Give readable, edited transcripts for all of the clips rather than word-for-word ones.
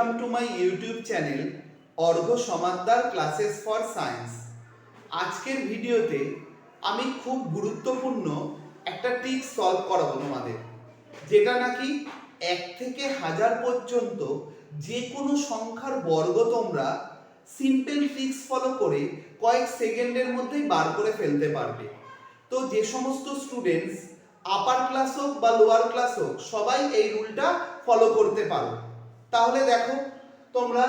Welcome to my YouTube channel Argha Samaddar classes for science. আজকের ভিডিওতে আমি খুব গুরুত্বপূর্ণ একটা ট্রিক সলভ করাবো তোমাদের, যেটা নাকি 1 থেকে 1000 পর্যন্ত যে কোনো সংখ্যার বর্গ তোমরা সিম্পল ট্রিক্স ফলো করে কয়েক সেকেন্ডের মধ্যেই বার করে ফেলতে পারবে। তো যে সমস্ত স্টুডেন্টস আপার ক্লাস হোক বা লোয়ার ক্লাস হোক সবাই এই রুলটা ফলো করতে পারো। তাহলে দেখো, তোমরা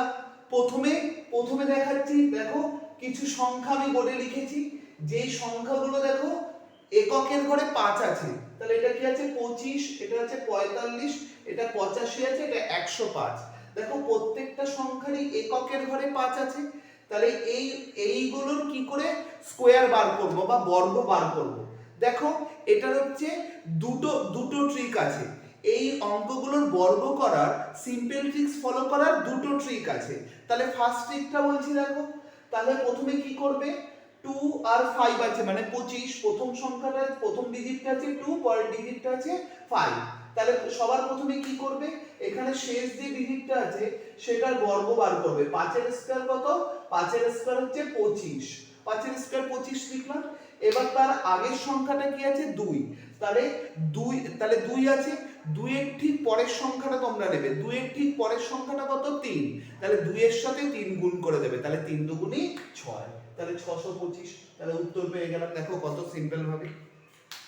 প্রথমে দেখাচ্ছি। দেখো, কিছু সংখ্যা আমি বোর্ডে লিখেছি। যেই সংখ্যাগুলো দেখো এককের ঘরে 5 আছে, তাহলে এটা কি আছে 25, এটা আছে 45, এটা 85 আছে, এটা 105। দেখো প্রত্যেকটা সংখ্যারই এককের ঘরে 5 আছে, তাহলে এইগুলোর কি করে স্কোয়ার বার করব বা বর্গ বার করব। দেখো এটার হচ্ছে দুটো ট্রিক আছে। এই অঙ্কগুলোর বর্গ করার সিম্পল ট্রিক্স ফলো করার দুটো ট্রিক আছে। তাহলে ফার্স্ট ট্রিকটা বলছি দেখো। তাহলে প্রথমে কি করবে, 2 আর 5 আছে মানে 25, প্রথম সংখ্যাটা প্রথম ডিজিটটা আছে 2, পরের ডিজিটটা আছে 5। তাহলে সবার প্রথমে কি করবে, এখানে শেষ যে ডিজিটটা আছে সেটার বর্গ বার করবে। 5 এর স্কয়ার কত, 5 এর স্কয়ার হচ্ছে 25, 5 এর স্কয়ার 25 লিখলাম। এবার তার আগের সংখ্যাটা কি আছে 2, তাহলে 2 আছে, 2 এর ঠিক পরের সংখ্যাটা তোমরা নেবে। 2 এর ঠিক পরের সংখ্যাটা কত 3, তাহলে 2 এর সাথে 3 গুণ করে দেবে, তাহলে 3 দুগুণী 6, তাহলে 625। তাহলে উত্তর পেয়ে গেলাম। দেখো কত সিম্পল ভাবে।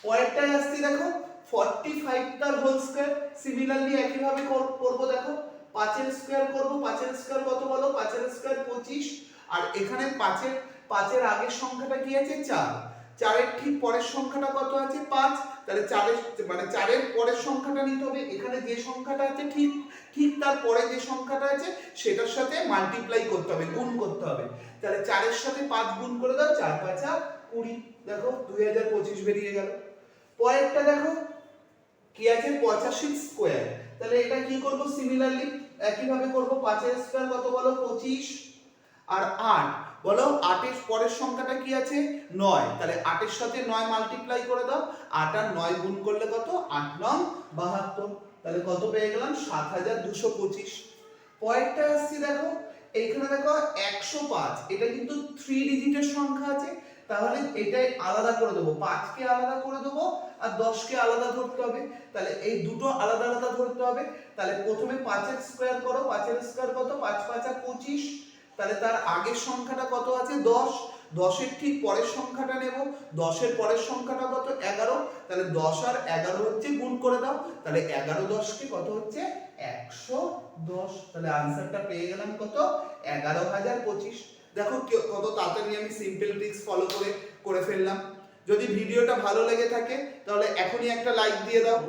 পরেরটায় আসছি দেখো, 45 তার হোল স্কয়ার। সিমিলারলি একই ভাবে করব। দেখো 5 এর স্কয়ার করব। 5 এর স্কয়ার কত বলো, 5 এর স্কয়ার 25, আর এখানে 5 এর আগের সংখ্যাটা কি আছে 4, 4 এর ঠিক পরের সংখ্যাটা কত আছে 5, তাহলে 4 এর মানে 4 এর পরের সংখ্যাটা নিতে হবে। এখানে যে সংখ্যাটা আছে ঠিক তার পরে যে সংখ্যাটা আছে সেটার সাথে মাল্টিপ্লাই করতে হবে, গুণ করতে হবে। তাহলে 4 এর সাথে 5 গুণ করে দাও, 4 5 20। দেখো 2025 বেরিয়ে গেল। পরেরটা দেখো কি আছে 85 স্কয়ার। তাহলে এটা কি করব, সিমিলারলি একই ভাবে করব। 5 এর স্কয়ার কত বলো 25, আর 8 বলো 8 এর পরের সংখ্যাটা কি আছে 9, তাহলে 8 এর সাথে 9 মাল্টিপ্লাই করে দাও। 8 আর 9 গুণ করলে কত, 8 9 72। তাহলে কত পেয়ে গেলাম 7225। পরেরটা আসছি দেখো, এইখানে দেখো 105, এটা কিন্তু 3 ডিজিটের সংখ্যা আছে, তাহলে এটাই আলাদা করে দেবো। 5 কে আলাদা করে দেবো আর 10 কে আলাদা ধরতে হবে। তাহলে এই দুটো আলাদা আলাদা ধরতে হবে। তাহলে প্রথমে 5 এর স্কয়ার করো। 5 এর স্কয়ার কত, 5 5 25, তাহলে তার আগের সংখ্যাটা কত আছে 10, 10 এর ঠিক পরের সংখ্যাটা নেব। 10 এর পরের সংখ্যাটা কত 11, তাহলে 10 আর 11 হচ্ছে গুণ করে দাও। তাহলে 11 10 কে কত হচ্ছে 110। তাহলে आंसरটা পেয়ে গেলাম কত 11025। দেখো কত তাড়াতাড়ি আমি সিম্পল ট্রিক্স ফলো করে ফেললাম। যদি ভিডিওটা ভালো লেগে থাকে তাহলে এখনই একটা লাইক দিয়ে দাও।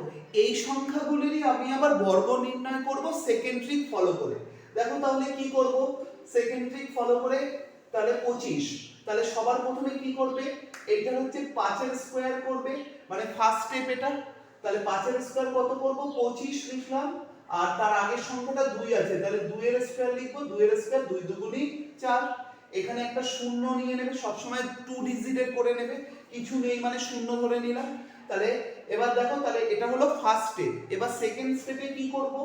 এই সংখ্যাগুলিরই আমি আবার বর্গ নির্ণয় করব সেকেন্ড ট্রিক ফলো করে। দেখো তাহলে কি করব, সেকেন্ড ট্রিক ফলো করে। তাহলে 25, তাহলে সবার প্রথমে কি করবে, এটা হচ্ছে 5 এর স্কয়ার করবে, মানে ফার্স্ট স্টেপ এটা। তাহলে 5 এর স্কয়ার কত করব 25 লিখলাম, আর তার আগের সংখ্যাটা 2 আছে, তাহলে 2 এর স্কয়ার লিখবো। 2 এর স্কয়ার 2 দুগুণী 4। এখানে একটা শূন্য নিয়ে নেবে, সব সময় 2 ডিজিটের করে নেবে, কিছু নেই মানে শূন্য ধরে নিলাম। তাহলে এবার দেখো, তাহলে এটা হলো ফার্স্ট স্টেপ। এবার সেকেন্ড স্টেপে কি করব,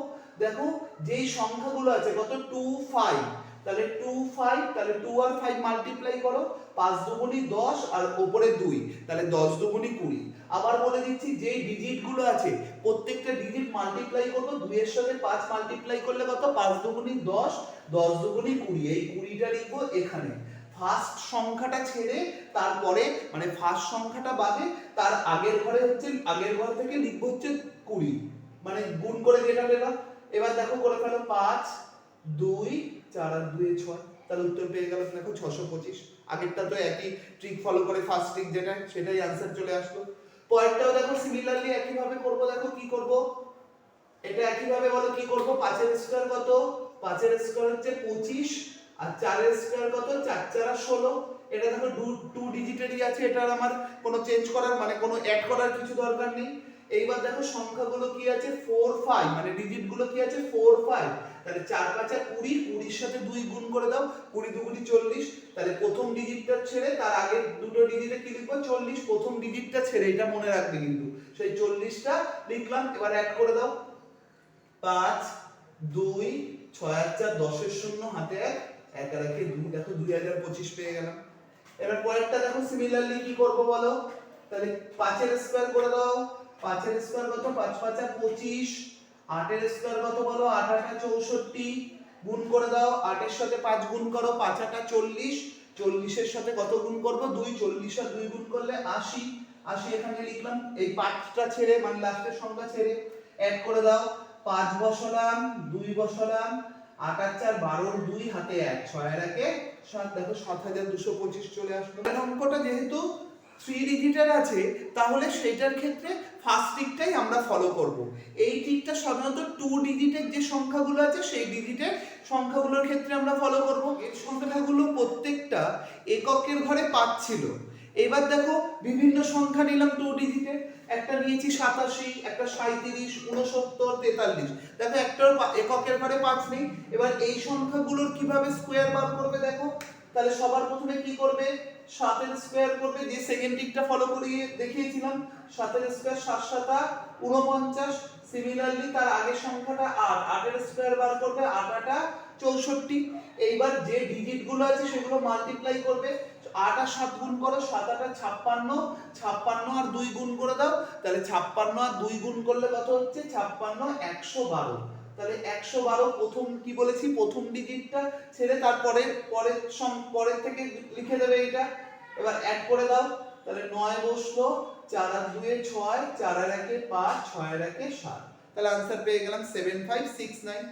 দেখো যেই সংখ্যাগুলো আছে কত 2 5, তাহলে 2 5, তাহলে 2 আর 5 মাল্টিপ্লাই করো। 5 দুগুণী 10 আর উপরে 2, তাহলে 10 দুগুণী 20। আবার বলে দিচ্ছি যেই ডিজিটগুলো আছে প্রত্যেকটা ডিজিট মাল্টিপ্লাই করব। 2 এর সাথে 5 মাল্টিপ্লাই করলে কত 5 দুগুণী 10, 10 দুগুণী 20, এই 20টা লিখবো এখানে। ফার্স্ট সংখ্যাটা ছেড়ে তারপরে মানে ফার্স্ট সংখ্যাটা বাদে তার আগের ঘরে হচ্ছে, আগের ঘর থেকে লিখবো হচ্ছে 20, মানে গুণ করে যেটা পেলাম। এবার দেখো করে ফেলো 5 2 4 আর 2 6, তাহলে উত্তর পেয়ে গেলাম দেখো 625। আগেরটা তো একই ট্রিক ফলো করে ফার্স্ট ট্রিক যেটা সেটাই आंसर চলে আসলো। পরেরটাও দেখো সিমিলারলি একই ভাবে করব। দেখো কি করব, এটা একই ভাবে বলো কি করব। 5 এর স্কয়ার কত, 5 এর স্কয়ার হচ্ছে 25, আর 4 এর স্কয়ার কত 4 4 16। এটা দেখো 2 ডিজিটেরই আছে, এটা আমার কোনো চেঞ্জ করার মানে কোনো অ্যাড করার কিছু দরকার নেই। এইবার দেখো সংখ্যাগুলো কি আছে 4 5, মানে ডিজিট গুলো কি আছে 4 5, তাহলে 4 5 20, 20 এর সাথে 2 গুণ করে দাও, 20 দুগুণী 40। তাহলে প্রথম ডিজিটটা ছেড়ে তার আগে দুটো ডিজিটে কি লিখবো 40, প্রথম ডিজিটটা ছেড়ে, এটা মনে রাখবে কিন্তু, সেই 40টা লিখলাম। এবার অ্যাড করে দাও 5 2 6 আর 4 10 এর শূন্য হাতে 1 1 আর 1 2 দেখো 2025 পেয়ে গেলাম। এবার পরেরটা দেখো সিমিলারলি কি করব বলো, তাহলে 5 এর স্কয়ার করে দাও, 5 এর স্কয়ার কত, 5 5 25, 8 এর স্কয়ার কত বলো, 8 8 64, গুণ করে দাও, 8 এর সাথে 5 গুণ করো, 5 8 40, 40 এর সাথে কত গুণ করব 2, 40 আর 2 গুণ করলে 80, 80 এখানে লিখলাম, এই 5টা ছেড়ে মানে লাস্টের সংখ্যা ছেড়ে অ্যাড করে দাও, 5 বসালাম, 2 বসালাম, 8 আর 4 12 2 হাতে 1, 6 আর 1 7, দেখো 7225 চলে আসলো। অঙ্কটা যেহেতু 3 ডিজিটের আছে তাহলে সেটার ক্ষেত্রে ফার্স্ট ট্রিকটাই আমরা ফলো করব। এই ট্রিকটা সাধারণত 2 ডিজিটের যে সংখ্যাগুলো আছে সেই ডিজিটের সংখ্যাগুলোর ক্ষেত্রে আমরা ফলো করব। এই সংখ্যাগুলো প্রত্যেকটা এককের ঘরে 5 ছিল। এবার দেখো বিভিন্ন সংখ্যা নিলাম 2 ডিজিটের, একটা নিয়েছি 87, একটা 37, 69, 43, দেখো একটার এককের ঘরে 5 নেই। এবার এই সংখ্যাগুলোর কিভাবে স্কয়ার বার করবে দেখো, তাহলে সবার প্রথমে কি করবে, 7 এর স্কয়ার করবে, যে সেকেন্ড ট্রিকটা ফলো করিয়ে দেখিয়েছিলাম, 7 এর স্কয়ার 7 7 49, সিমিলারলি তার আগের সংখ্যাটা 8, 8 এর স্কয়ার বার করবে, 8 8 64। এইবার যে ডিজিট গুলো আছে সেগুলো মাল্টিপ্লাই করবে, 8 আর 7 গুণ করো, 7 8 56, 56 আর 2 গুণ করে দাও, তাহলে 56 আর 2 গুণ করলে কত হচ্ছে, 56 112, তাহলে 112 প্রথম কি বলেছি, প্রথম ডিজিটটা ছেড়ে তারপরে পরের থেকে লিখে দেবে এটা। এবার অ্যাড করে দাও, তাহলে 9 বসলো, 4 আর 2 এ 6, 4 আর 1 এ 5, 6 আর 1 এ 7, তাহলে आंसर পেয়ে গেলাম 7569।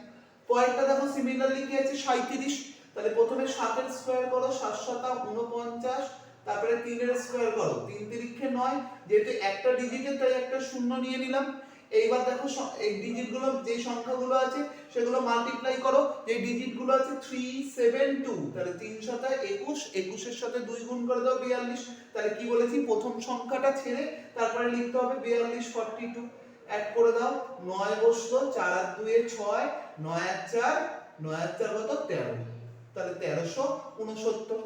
পরেরটা দেখো সিমিলারলি কি আছে 37, তাহলে প্রথমে 7 এর স্কয়ার করো, 7 7 49, তারপরে 3 এর স্কয়ার করো, 3 3 9, যেহেতু একটা ডিজিটের তাই একটা শূন্য নিয়ে নিলাম। এইবার দেখো এই ডিজিটগুলো যে সংখ্যাগুলো আছে সেগুলো মাল্টিপ্লাই করো, যে ডিজিটগুলো আছে 372, তাহলে 3 7 21, 21 এর সাথে 2 গুণ করে দাও 42, তাহলে কি বলেছি প্রথম সংখ্যাটা ছেড়ে তারপরে লিখতে হবে 42 42, অ্যাড করে দাও, 9 বসলো, 4 আর 2 এ 6, 9 আর 4, 9 আর 4 কত 13, তাহলে 1369।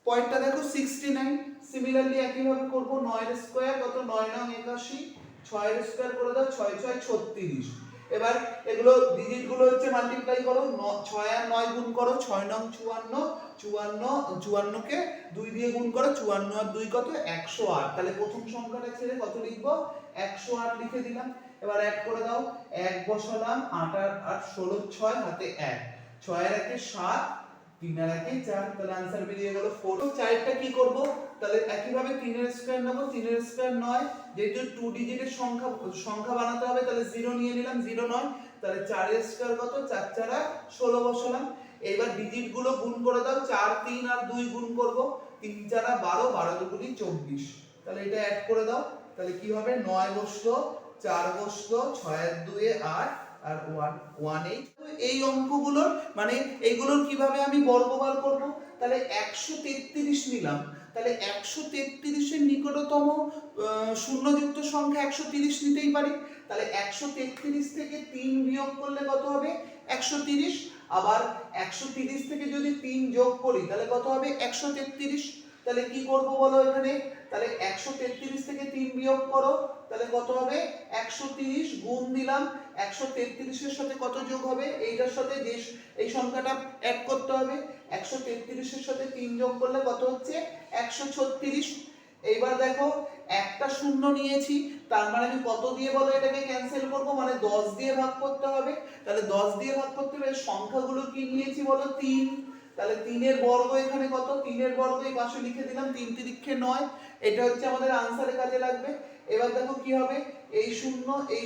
পয়েন্টটা দেখো 69, সিমিলারলি একই ভাবে করব, 9 এর স্কয়ার কত, 9 9 81, 6 এর স্কয়ার করে দাও, 6 6 36। এবার এগুলো ডিজিট গুলো হচ্ছে মাল্টিপ্লাই করো, 6 আর 9 গুণ করো, 6 9 54, 54 কে 2 দিয়ে গুণ করো, 54 আর 2 কত 108, তাহলে প্রথম সংখ্যাটা ছেড়ে কত লিখব 108 লিখে দিলাম। এবার অ্যাড করে দাও, 1 বসালাম, 8 আর 8 16, 6 হাতে 1, 6 এর 1 এ 7, 3 আর 1 এ 4, তাহলে आंसर বেরিয়ে গেল 4। চারটা কি করব, তাহলে একই ভাবে 3 এর স্কয়ার নেব, 3 এর স্কয়ার 9, যেহেতু 2 ডিজিটের সংখ্যা বানাতে হবে তাহলে 0 নিয়ে নিলাম, 0 9, তাহলে 4 এর স্কয়ার কত, 4 4 16 বসালাম। এবার ডিজিট গুলো গুণ করে দাও, 4 3 আর 2 গুণ করব, 3 4 12, 12 2 24, তাহলে এটা অ্যাড করে দাও, তাহলে কি হবে 9 বসলো, 4 বসলো, 6 আর 2 এ 8 আর 1 18। এই অঙ্কগুলোর মানে এইগুলোর কিভাবে আমি বর্গবার করব, তাহলে 133 নিলাম, তাহলে 133 এর নিকটতম শূন্যযুক্ত সংখ্যা 130 নিতেই পারি, তাহলে 133 থেকে 3 বিয়োগ করলে কত হবে 130, আবার 130 থেকে যদি 3 যোগ করি তাহলে কত হবে 133, তাহলে কি করব বলো এখানে, তাহলে 133 থেকে 3 বিয়োগ করো, তাহলে কত হবে 130, গুণ দিলাম, 133 এর সাথে কত যোগ হবে, এইটার সাথে যে এই সংখ্যাটা অ্যাড করতে হবে, 133 এর সাথে 3 যোগ করলে কত হচ্ছে 136। এইবার দেখো একটা শূন্য নিয়েছি, তার মানে আমি কত দিয়ে বলো এটাকে ক্যান্সেল করব, মানে 10 দিয়ে ভাগ করতে হবে, তাহলে 10 দিয়ে ভাগ করতে হবে, সংখ্যাগুলো কি নিয়েছি বলো 3, তাহলে 3 এর বর্গ এখানে কত, 3 এর বর্গ এই পাশে লিখে দিলাম, 3 3 9, এটা হচ্ছে আমাদের আনসারে কাজে লাগবে। এবার দেখো কি হবে, এই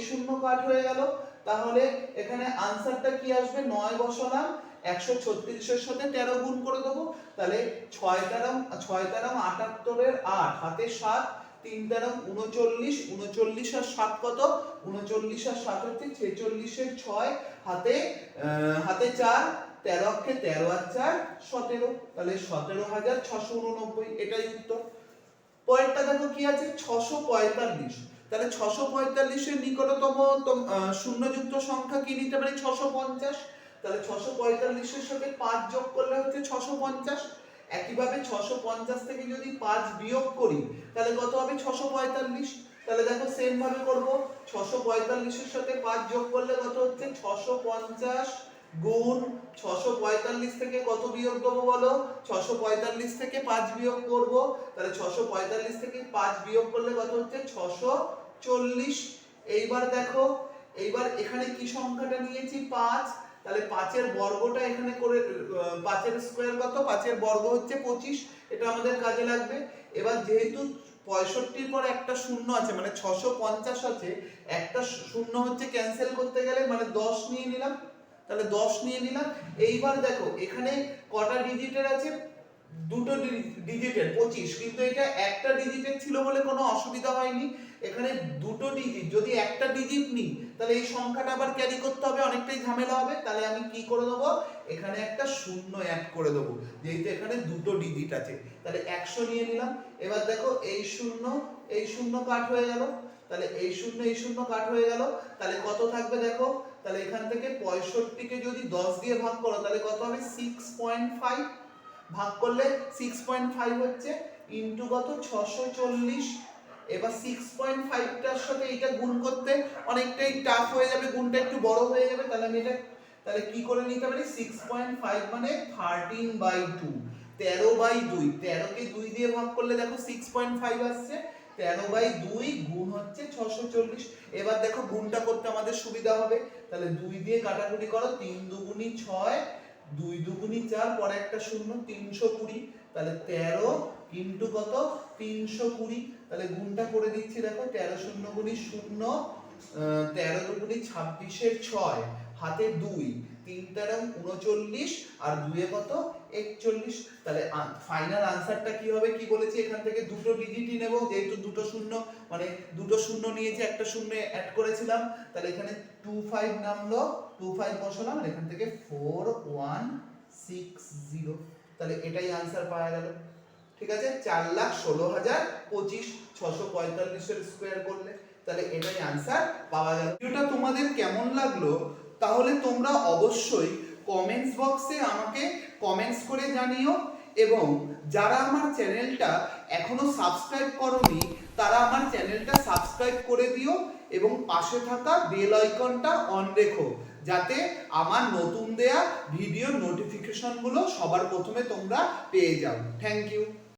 শূন্য কাট হয়ে গেল, তাহলে এখানে আনসারটা কি আসবে, 9 বসালাম, 136 এর সাথে 13 গুণ করে দেবো, তাহলে 6 তেরং 78 এর 8 হাতে 7, 3 তেরং 39, 39 আর 7 কত, 39 আর 7 হচ্ছে 46 এর 6 হাতে 4, 13 অক্ষে 13 আর 4 17, তাহলে 17689, এটাই উত্তর। পরেরটা দেখো কি আছে 645, তাহলে 645 এর নিকটতম শূন্যযুক্ত সংখ্যা কি নিতে পারি 650, তাহলে 645 এর সাথে 5 যোগ করলে হচ্ছে 650, একইভাবে 650 থেকে যদি 5 বিয়োগ করি তাহলে কত হবে 645, তাহলে দেখো সেম ভাবে করব, 645 এর সাথে 5 যোগ করলে কত হচ্ছে 650 গুণ 645 থেকে কত বিয়োগ দেবো বলো? 645 থেকে 5 বিয়োগ করব, তাহলে 645 থেকে 5 বিয়োগ করলে কত হচ্ছে? 640। এইবার দেখো, এইবার এখানে কি সংখ্যাটা নিয়েছি? 5, তাহলে 5 এর বর্গটা এখানে করে 5 এর স্কয়ার কত? 5 এর বর্গ হচ্ছে 25, এটা আমাদের কাজে লাগবে। এবার যেহেতু 65 পর একটা শূন্য আছে, মানে 650 আছে, একটা শূন্য হচ্ছে ক্যান্সেল করতে গেলে, মানে 10 নিয়ে নিলাম, তাহলে 10 নিয়ে নিলাম। এইবার দেখো এখানে কটা ডিজিটের আছে? দুটো ডিজিটের 25, কিন্তু এটা একটা ডিজিটের ছিল বলে কোনো অসুবিধা হয়নি। এখানে দুটো ডিজিট, যদি একটা ডিজিট নিই তাহলে এই সংখ্যাটা আবার ক্যারি করতে হবে, অনেকটাই ঝামেলা হবে। তাহলে আমি কি করে দেবো? এখানে একটা শূন্য অ্যাড করে দেবো, যেহেতু এখানে দুটো ডিজিট আছে। তাহলে 100 নিয়ে নিলাম। এবার দেখো এই শূন্য কাট হয়ে গেল, তাহলে এই শূন্য কাট হয়ে গেল, তাহলে কত থাকবে দেখো? তাহলে এখান থেকে 65 কে যদি 10 দিয়ে ভাগ করো তাহলে কত হবে? 6.5। ভাগ করলে 6.5 হচ্ছে, ইনটু কত? 640। এবার 6.5 টার সাথে এটা গুণ করতে অনেকটাই টাফ হয়ে যাবে, গুণটা একটু বড় হয়ে যাবে। তাহলে আমি এটা তাহলে কি করে নিতে পারি? 6.5 মানে 13/2, 13/2। 13 কে 2 দিয়ে ভাগ করলে দেখো 6.5 আসছে, 13/2 গুণ হচ্ছে 640। এবার দেখো গুণটা করতে আমাদের সুবিধা হবে, তাহলে 2 দিয়ে কাটাকুটি করো, 3 দুগুণী 6, 2 দুগুণী 4, পরে একটা শূন্য, 320। তাহলে 13 ইনটু কত? 320। তাহলে গুণটা করে দিচ্ছি, দেখো 13 শূন্য গুণী 0, 13 দুগুণী 26 6, হাতে 2, 3 13 39, আর 2 এ কত? 41। তাহলে ফাইনাল আনসারটা কি হবে? কি বলেছি? এখান থেকে দুটো ডিজিটই নেব, যেহেতু দুটো শূন্য, মানে দুটো শূন্য নিয়েছি, একটা শূন্য অ্যাড করেছিলাম। তাহলে এখানে 25 নামলো, 25 বসালাম, আর এখান থেকে 4160। তাহলে এটাই আনসার পাওয়া গেল। ঠিক আছে, 4,16,025, 645 এর স্কয়ার করলে, তাহলে এটাই আনসার পাওয়া গেল। ভিডিওটা তোমাদের কেমন লাগলো তাহলে তোমরা অবশ্যই কমেন্টস বক্সে আমাকে কমেন্টস করে জানিও, এবং যারা আমার চ্যানেলটা এখনো সাবস্ক্রাইব করোনি তারা আমার চ্যানেলটা সাবস্ক্রাইব করে দিও, এবং পাশে থাকা বেল আইকনটা অন রেখো, যাতে আমার নতুন দেয়া ভিডিও নোটিফিকেশনগুলো সবার প্রথমে তোমরা পেয়ে যাও। Thank you.